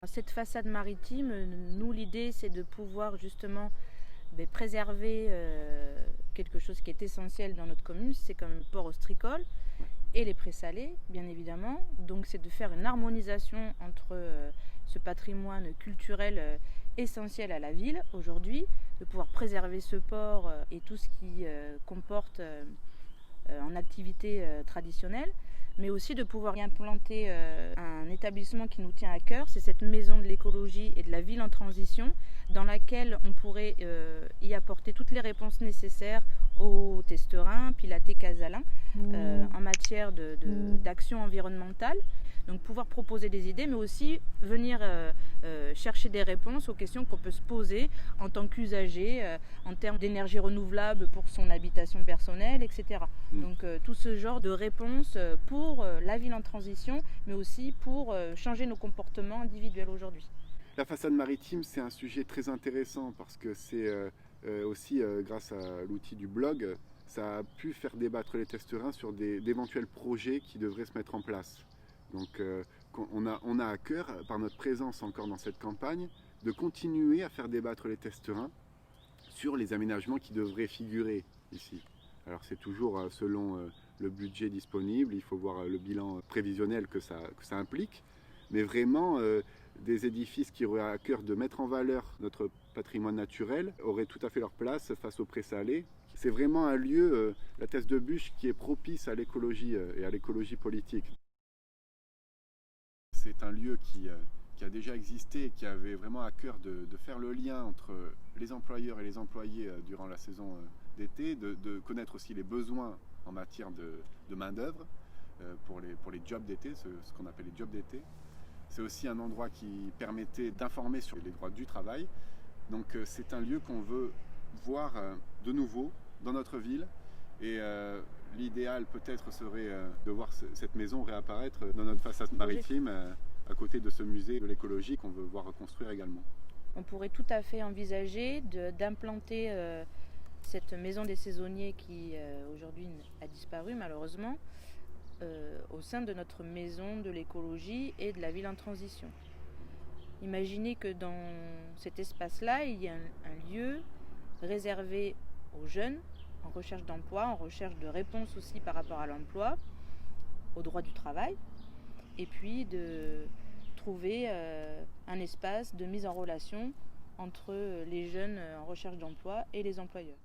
Cette façade maritime, nous l'idée c'est de pouvoir justement préserver quelque chose qui est essentiel dans notre commune, c'est comme le port ostricole et les présalés bien évidemment. Donc c'est de faire une harmonisation entre ce patrimoine culturel essentiel à la ville aujourd'hui, de pouvoir préserver ce port et tout ce qui comporte en activité traditionnelle, mais aussi de pouvoir y implanter un établissement qui nous tient à cœur, c'est cette maison de l'écologie et de la ville en transition, dans laquelle on pourrait y apporter toutes les réponses nécessaires aux Testerins, Pilaté, Casalin, en matière d'action environnementale. Donc pouvoir proposer des idées, mais aussi venir chercher des réponses aux questions qu'on peut se poser en tant qu'usager, en termes d'énergie renouvelable pour son habitation personnelle, etc. Donc tout ce genre de réponses pour la ville en transition, mais aussi pour changer nos comportements individuels aujourd'hui. La façade maritime, c'est un sujet très intéressant parce que c'est aussi grâce à l'outil du blog, ça a pu faire débattre les Testerins sur d'éventuels projets qui devraient se mettre en place. Donc on a à cœur, par notre présence encore dans cette campagne, de continuer à faire débattre les Testerins sur les aménagements qui devraient figurer ici. Alors c'est toujours selon le budget disponible, il faut voir le bilan prévisionnel que ça implique, mais vraiment des édifices qui auraient à cœur de mettre en valeur notre patrimoine naturel auraient tout à fait leur place face aux présalés. C'est vraiment un lieu, la Thèse de Buch, qui est propice à l'écologie et à l'écologie politique. C'est un lieu qui a déjà existé et qui avait vraiment à cœur de faire le lien entre les employeurs et les employés durant la saison d'été, de connaître aussi les besoins en matière de main-d'œuvre pour les jobs d'été, ce qu'on appelle les jobs d'été. C'est aussi un endroit qui permettait d'informer sur les droits du travail. Donc c'est un lieu qu'on veut voir de nouveau dans notre ville. Et l'idéal peut-être serait de voir cette maison réapparaître dans notre façade maritime à côté de ce musée de l'écologie qu'on veut voir reconstruire également. On pourrait tout à fait envisager d'implanter cette maison des saisonniers qui aujourd'hui a disparu malheureusement au sein de notre maison de l'écologie et de la ville en transition. Imaginez que dans cet espace-là, il y a un lieu réservé aux jeunes en recherche d'emploi, en recherche de réponses aussi par rapport à l'emploi, au droit du travail, et puis de trouver un espace de mise en relation entre les jeunes en recherche d'emploi et les employeurs.